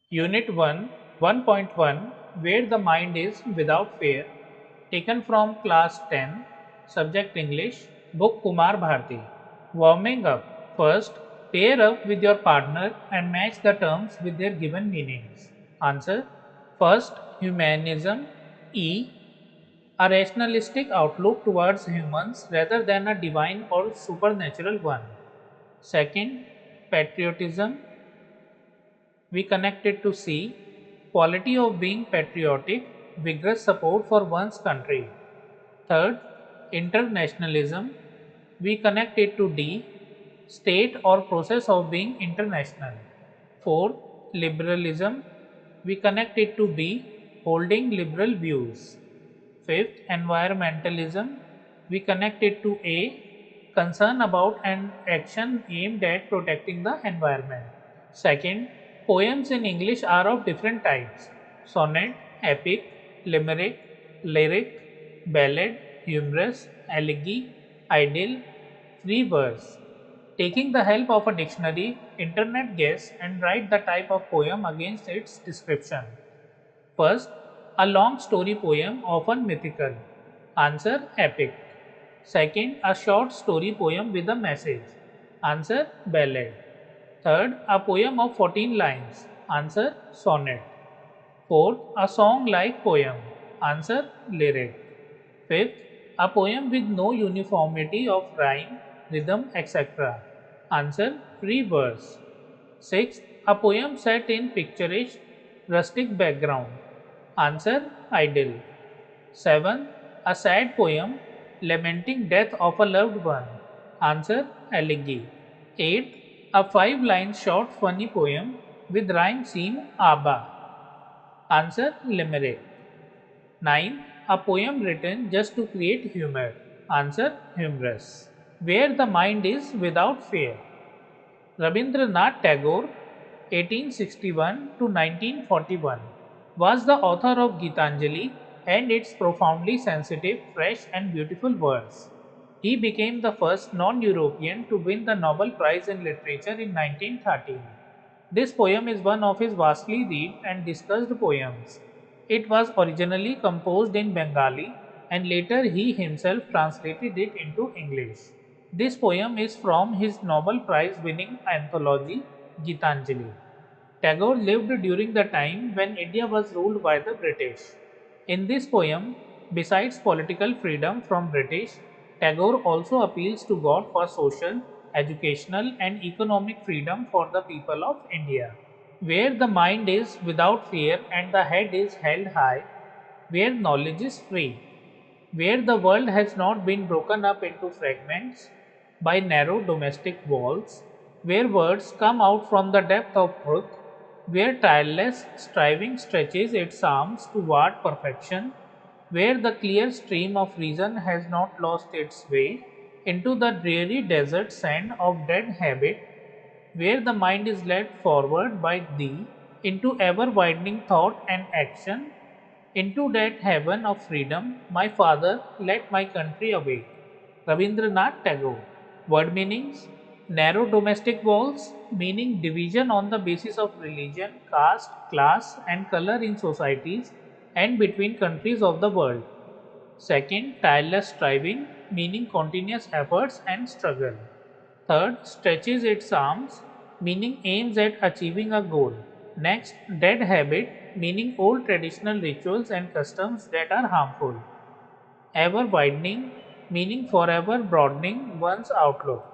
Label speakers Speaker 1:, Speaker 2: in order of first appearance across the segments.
Speaker 1: Unit 1, 1.1, Where the Mind is Without Fear, taken from Class 10, Subject English, Book Kumarbharti. Warming up. First, pair up with your partner and match the terms with their given meanings. Answer. First, humanism. E. A rationalistic outlook towards humans rather than a divine or supernatural one. Second, patriotism. We connect it to C. Quality of being patriotic, vigorous support for one's country. Third, internationalism. We connect it to D. State or process of being international. Fourth, liberalism. We connect it to B. Holding liberal views. Fifth, environmentalism. We connect it to A. Concern about an action aimed at protecting the environment. Second, poems in English are of different types: sonnet, epic, limerick, lyric, ballad, humorous, elegy, idyll, free verse. Taking the help of a dictionary, internet guess and write the type of poem against its description. First, a long story poem, often mythical. Answer: epic. Second, a short story poem with a message. Answer: ballad. Third, a poem of 14 lines. Answer: sonnet. Fourth, a song like poem. Answer: lyric. Fifth, a poem with no uniformity of rhyme, rhythm, etc. Answer: free verse. Sixth, a poem set in picturesque, rustic background. Answer: idyll. Seventh, a sad poem lamenting death of a loved one. Answer: elegy. Eighth, a 5 line short funny poem with rhyme scheme Abba. Answer: limerick. Ninth, a poem written just to create humor. Answer: humorous. Where the mind is without fear. Rabindranath Tagore, 1861 to 1941, was the author of Gitanjali and its profoundly sensitive, fresh, and beautiful verse. He became the first non European to win the Nobel Prize in Literature in 1913. This poem is one of his vastly read and discussed poems. It was originally composed in Bengali and later he himself translated it into English. This poem is from his Nobel Prize winning anthology Gitanjali. Tagore lived during the time when India was ruled by the British. In this poem, besides political freedom from British, Tagore also appeals to God for social, educational, and economic freedom for the people of India. Where the mind is without fear and the head is held high, where knowledge is free, where the world has not been broken up into fragments by narrow domestic walls, where words come out from the depth of truth, where tireless striving stretches its arms toward perfection, where the clear stream of reason has not lost its way into the dreary desert sand of dead habit, where the mind is led forward by thee into ever widening thought and action, into that heaven of freedom, my father, let my country awake. Rabindranath Tagore. Word meanings: narrow domestic walls, meaning division on the basis of religion, caste, class, and color in societies and between countries of the world. Second, tireless striving, meaning continuous efforts and struggle. Third, stretches its arms, meaning aims at achieving a goal. Next, dead habit, meaning old traditional rituals and customs that are harmful. Ever widening, meaning forever broadening one's outlook.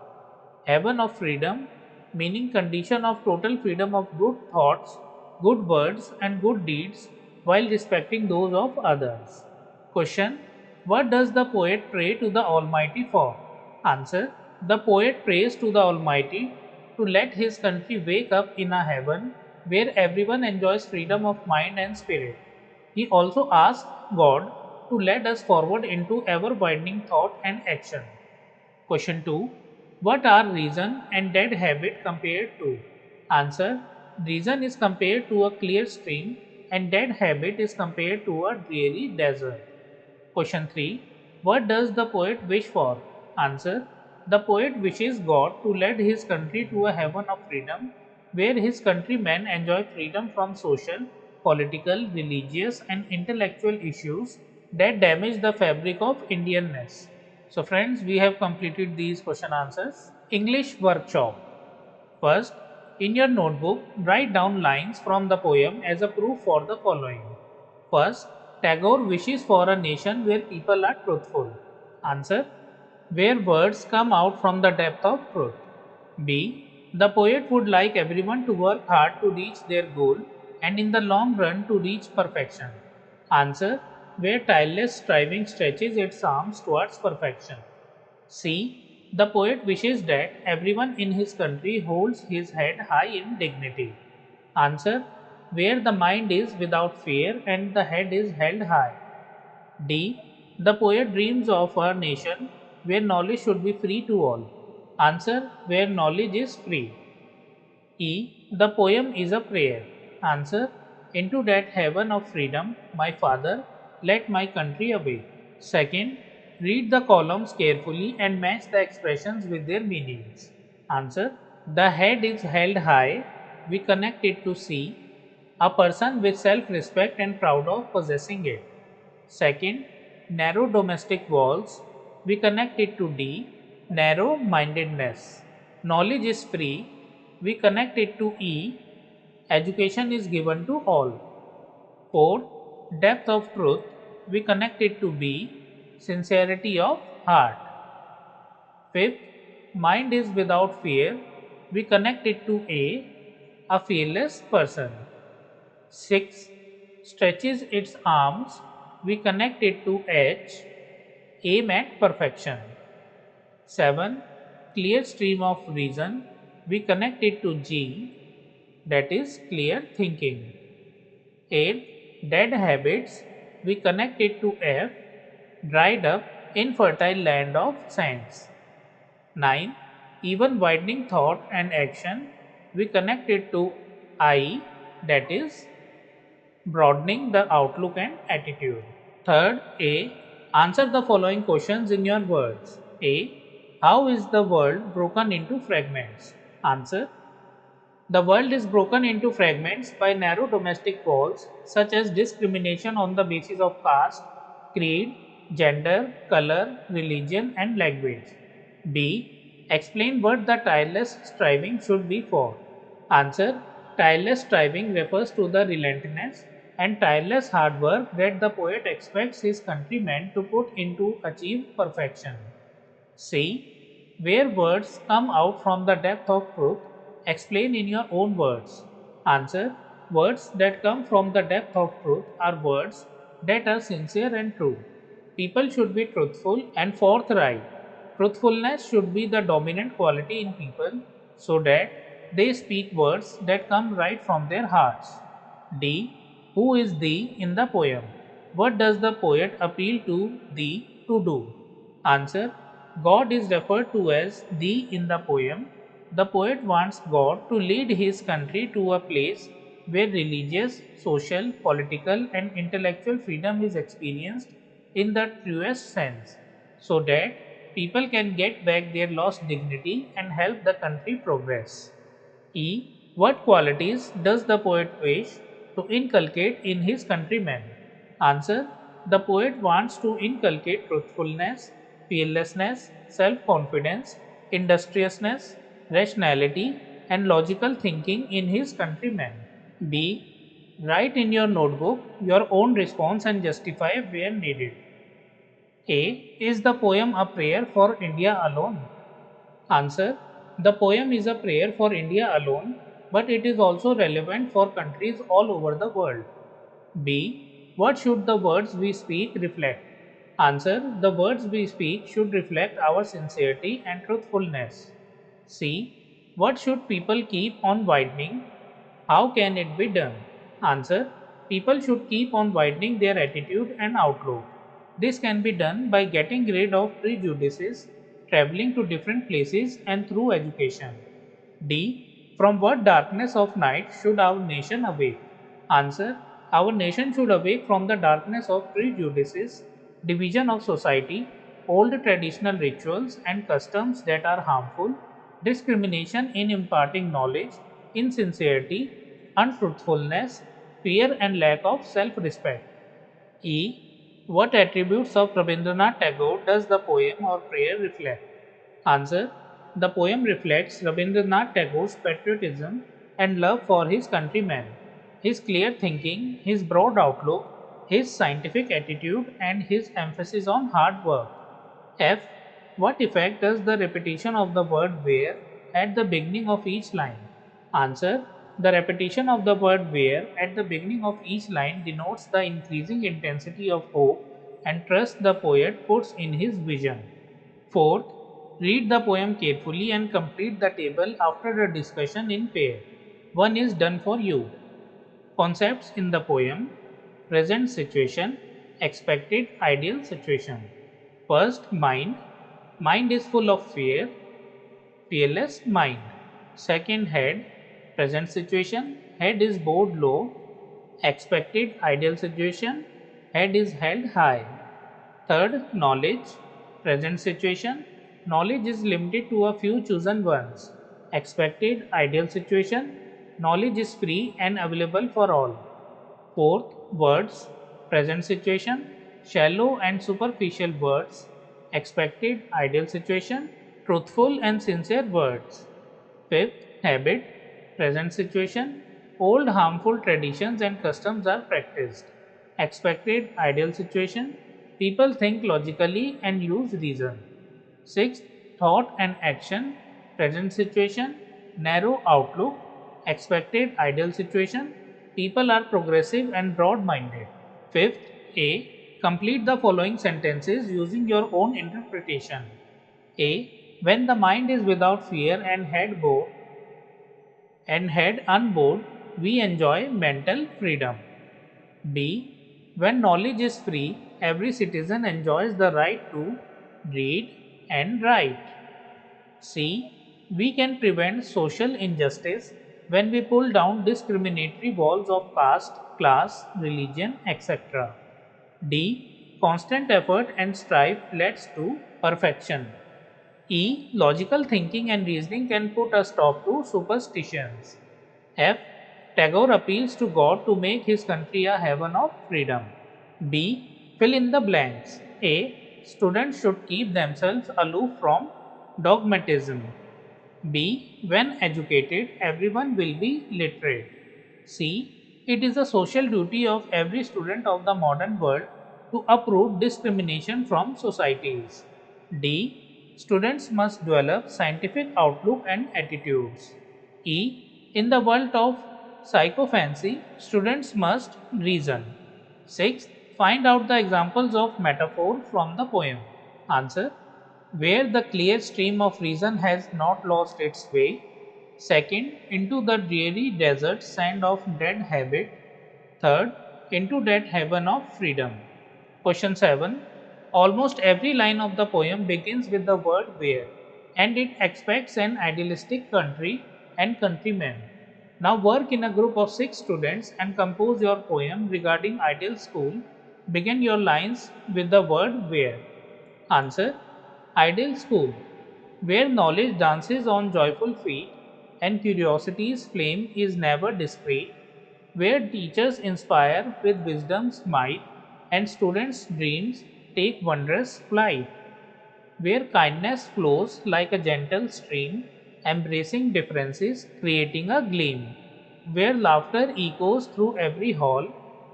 Speaker 1: Heaven of freedom, meaning condition of total freedom of good thoughts, good words, and good deeds while respecting those of others. Question: what does the poet pray to the Almighty for? Answer: the poet prays to the Almighty to let his country wake up in a heaven where everyone enjoys freedom of mind and spirit. He also asks God to lead us forward into ever widening thought and action. Question 2. What are reason and dead habit compared to? Answer: reason is compared to a clear stream and dead habit is compared to a dreary desert. Question 3. What does the poet wish for? Answer: the poet wishes God to lead his country to a heaven of freedom where his countrymen enjoy freedom from social, political, religious, and intellectual issues that damage the fabric of Indianness. So, friends, we have completed these question answers. English workshop. First, in your notebook, write down lines from the poem as a proof for the following. First, Tagore wishes for a nation where people are truthful. Answer: where words come out from the depth of truth. B. The poet would like everyone to work hard to reach their goal and in the long run to reach perfection. Answer: where tireless striving stretches its arms towards perfection. C. The poet wishes that everyone in his country holds his head high in dignity. Answer: where the mind is without fear and the head is held high. D. The poet dreams of a nation where knowledge should be free to all. Answer: where knowledge is free. E. The poem is a prayer. Answer: into that heaven of freedom, my Father, let my country away. Second, read the columns carefully and match the expressions with their meanings. Answer: the head is held high, we connect it to C, a person with self respect and proud of possessing it. Second, narrow domestic walls, we connect it to D, narrow mindedness. Knowledge is free, we connect it to E, education is given to all. Fourth, depth of truth, we connect it to B, sincerity of heart. Fifth, mind is without fear, we connect it to a fearless person. Sixth, stretches its arms, we connect it to H, aim at perfection. 7. Clear stream of reason, we connect it to G, that is clear thinking. 8. Dead habits, we connect it to F, dried up, infertile land of science. 9. Even widening thought and action, we connect it to I, that is broadening the outlook and attitude. Third, A. Answer the following questions in your words. A. How is the world broken into fragments? Answer: the world is broken into fragments by narrow domestic walls, such as discrimination on the basis of caste, creed, gender, color, religion, and language. B. Explain what the tireless striving should be for. Answer: tireless striving refers to the relentlessness and tireless hard work that the poet expects his countrymen to put into achieve perfection. C. Where words come out from the depth of truth, explain in your own words. Answer: words that come from the depth of truth are words that are sincere and true. People should be truthful and forthright. Truthfulness should be the dominant quality in people so that they speak words that come right from their hearts. D. Who is thee in the poem? What does the poet appeal to thee to do? Answer: God is referred to as thee in the poem. The poet wants God to lead his country to a place where religious, social, political, and intellectual freedom is experienced in the truest sense, so that people can get back their lost dignity and help the country progress. E. What qualities does the poet wish to inculcate in his countrymen? Answer: the poet wants to inculcate truthfulness, fearlessness, self confidence, industriousness, rationality, and logical thinking in his countrymen. B. Write in your notebook your own response and justify where needed. A. Is the poem a prayer for India alone? Answer: the poem is a prayer for India alone, but it is also relevant for countries all over the world. B. What should the words we speak reflect? Answer: the words we speak should reflect our sincerity and truthfulness. C. What should people keep on widening? How can it be done? Answer: people should keep on widening their attitude and outlook. This can be done by getting rid of prejudices, traveling to different places, and through education. D. From what darkness of night should our nation awake? Answer: our nation should awake from the darkness of prejudices, division of society, old traditional rituals and customs that are harmful, discrimination in imparting knowledge, insincerity, untruthfulness, fear and lack of self-respect. E. What attributes of Rabindranath Tagore does the poem or prayer reflect? Answer. The poem reflects Rabindranath Tagore's patriotism and love for his countrymen, his clear thinking, his broad outlook, his scientific attitude, and his emphasis on hard work. F. What effect does the repetition of the word where at the beginning of each line? Answer. The repetition of the word where at the beginning of each line denotes the increasing intensity of hope and trust the poet puts in his vision. Fourth, read the poem carefully and complete the table after the discussion in pair. One is done for you. Concepts in the poem: present situation, expected ideal situation. First, mind. Mind is full of fear, fearless mind. Second, head. Present situation, head is bowed low. Expected ideal situation, head is held high. Third, knowledge. Present situation, knowledge is limited to a few chosen ones. Expected ideal situation, knowledge is free and available for all. Fourth, words. Present situation, shallow and superficial words. Expected ideal situation, truthful and sincere words. Fifth, habit. Present situation, old harmful traditions and customs are practiced. Expected ideal situation, people think logically and use reason. Sixth, thought and action. Present situation, narrow outlook. Expected ideal situation, people are progressive and broad minded. Fifth, A. Complete the following sentences using your own interpretation. A. When the mind is without fear and head unbored, we enjoy mental freedom. B. When knowledge is free, every citizen enjoys the right to read and write. C. We can prevent social injustice when we pull down discriminatory walls of caste, class, religion, etc. D. Constant effort and strife leads to perfection. E. Logical thinking and reasoning can put a stop to superstitions. F. Tagore appeals to God to make his country a heaven of freedom. B. Fill in the blanks. A. Students should keep themselves aloof from dogmatism. B. When educated, everyone will be literate. C. It is a social duty of every student of the modern world to uproot discrimination from societies. D. Students must develop scientific outlook and attitudes. E. In the world of psychophancy, students must reason. 6. Find out the examples of metaphor from the poem. Answer. Where the clear stream of reason has not lost its way. Second, into the dreary desert sand of dead habit. Third, into that heaven of freedom. Question 7. Almost every line of the poem begins with the word where, and it expects an idealistic country and countrymen. Now work in a group of 6 students and compose your poem regarding ideal school. Begin your lines with the word where. Answer. Ideal school, where knowledge dances on joyful feet and curiosity's flame is never discreet, where teachers inspire with wisdom's might and students' dreams take wondrous flight, where kindness flows like a gentle stream, embracing differences, creating a gleam, where laughter echoes through every hall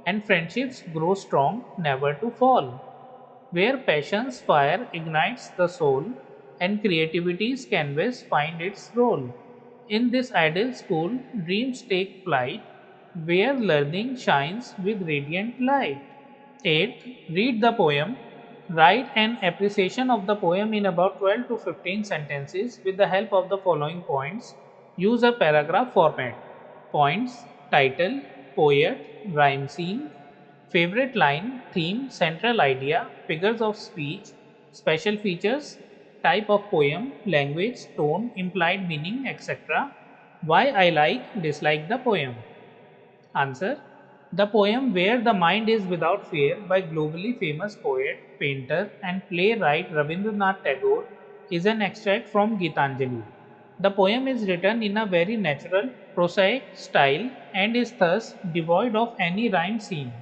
Speaker 1: and friendships grow strong, never to fall, where passion's fire ignites the soul and creativity's canvas find its role. In this ideal school, dreams take flight, where learning shines with radiant light. 8th, read the poem. Write an appreciation of the poem in about 12 to 15 sentences with the help of the following points. Use a paragraph format. Points: title, poet, rhyme scene, favorite line, theme, central idea, figures of speech, special features, type of poem, language, tone, implied meaning, etc. Why I like, dislike the poem. Answer. The poem Where the Mind is Without Fear by globally famous poet, painter, and playwright Rabindranath Tagore is an extract from Gitanjali. The poem is written in a very natural, prosaic style and is thus devoid of any rhyme scheme.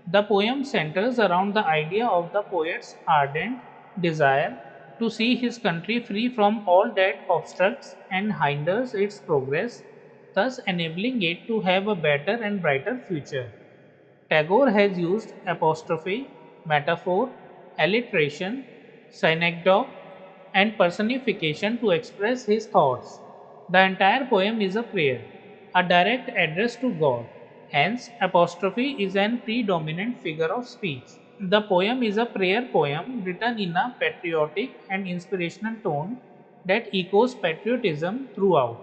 Speaker 1: The poem centers around the idea of the poet's ardent desire to see his country free from all that obstructs and hinders its progress, thus enabling it to have a better and brighter future. Tagore has used apostrophe, metaphor, alliteration, synecdoche, and personification to express his thoughts. The entire poem is a prayer, a direct address to God. Hence, apostrophe is an predominant figure of speech. The poem is a prayer poem written in a patriotic and inspirational tone that echoes patriotism throughout.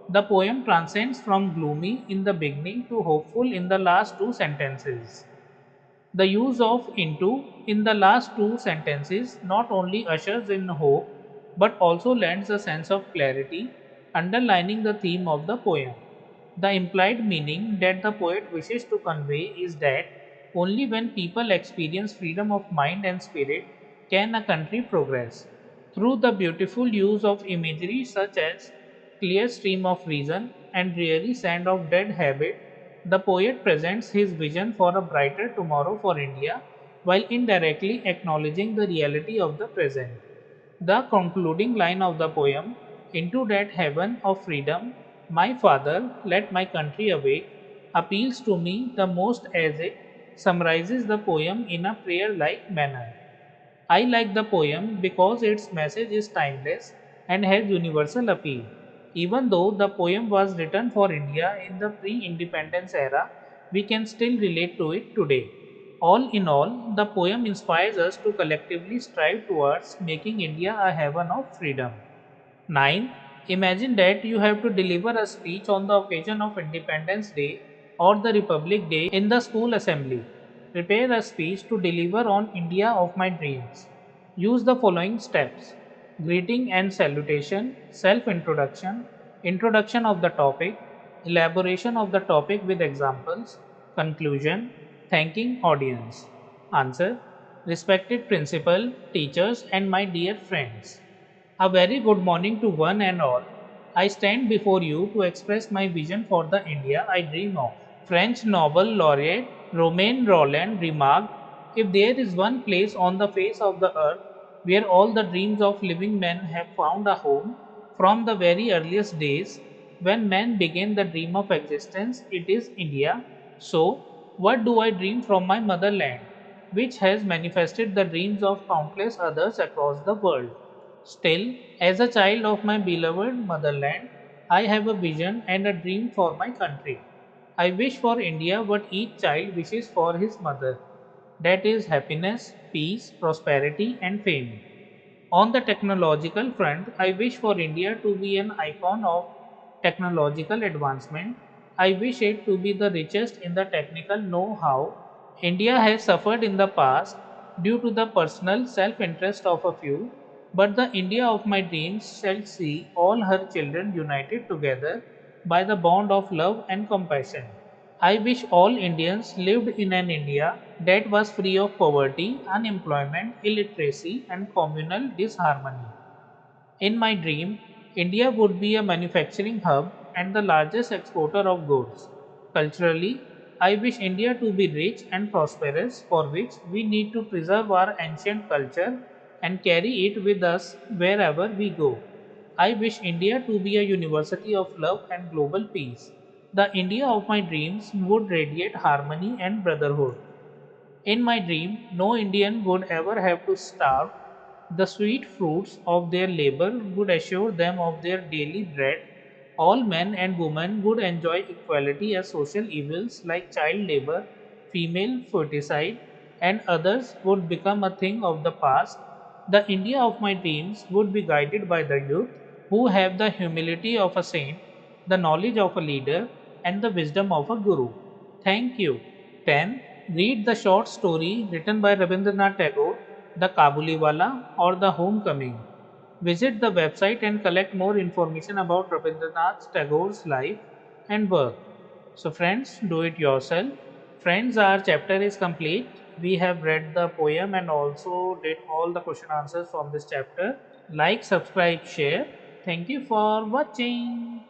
Speaker 1: The poem transcends from gloomy in the beginning to hopeful in the last two sentences. The use of into in the last two sentences not only ushers in hope but also lends a sense of clarity, underlining the theme of the poem. The implied meaning that the poet wishes to convey is that only when people experience freedom of mind and spirit can a country progress. Through the beautiful use of imagery such as clear stream of reason and dreary sand of dead habit, the poet presents his vision for a brighter tomorrow for India while indirectly acknowledging the reality of the present. The concluding line of the poem, "Into that heaven of freedom, my father, let my country awake," appeals to me the most as it summarizes the poem in a prayer like manner. I like the poem because its message is timeless and has universal appeal. Even though the poem was written for India in the pre independence era, we can still relate to it today. All in all, the poem inspires us to collectively strive towards making India a heaven of freedom. 9. Imagine that you have to deliver a speech on the occasion of Independence Day or the Republic Day in the school assembly. Prepare a speech to deliver on India of my dreams. Use the following steps: greeting and salutation, self introduction, introduction of the topic, elaboration of the topic with examples, conclusion, thanking audience. Answer: respected principal, teachers, and my dear friends. A very good morning to one and all. I stand before you to express my vision for the India I dream of. French Nobel laureate Romain Rolland remarked, "If there is one place on the face of the earth where all the dreams of living men have found a home from the very earliest days, when man began the dream of existence, it is India. So, what do I dream from my motherland, which has manifested the dreams of countless others across the world? Still, as a child of my beloved motherland, I have a vision and a dream for my country. I wish for India what each child wishes for his mother, that is, happiness, peace, prosperity, and fame. On the technological front, I wish for India to be an icon of technological advancement. I wish it to be the richest in the technical know how India has suffered in the past due to the personal self interest of a few, but the India of my dreams shall see all her children united together by the bond of love and compassion. I wish all Indians lived in an India that was free of poverty, unemployment, illiteracy, and communal disharmony. In my dream, India would be a manufacturing hub and the largest exporter of goods. Culturally, I wish India to be rich and prosperous, for which we need to preserve our ancient culture and carry it with us wherever we go. I wish India to be a university of love and global peace. The India of my dreams would radiate harmony and brotherhood. In my dream, no Indian would ever have to starve. The sweet fruits of their labor would assure them of their daily bread. All men and women would enjoy equality as social evils like child labor, female foeticide, and others would become a thing of the past. The India of my dreams would be guided by the youth who have the humility of a saint, the knowledge of a leader, and the wisdom of a guru. Thank you. 10. Read the short story written by Rabindranath Tagore, The Kabuliwala or The Homecoming. Visit the website and collect more information about Rabindranath Tagore's life and work. So, friends, do it yourself. Friends, our chapter is complete. We have read the poem and also did all the question answers from this chapter. Like, subscribe, share. Thank you for watching.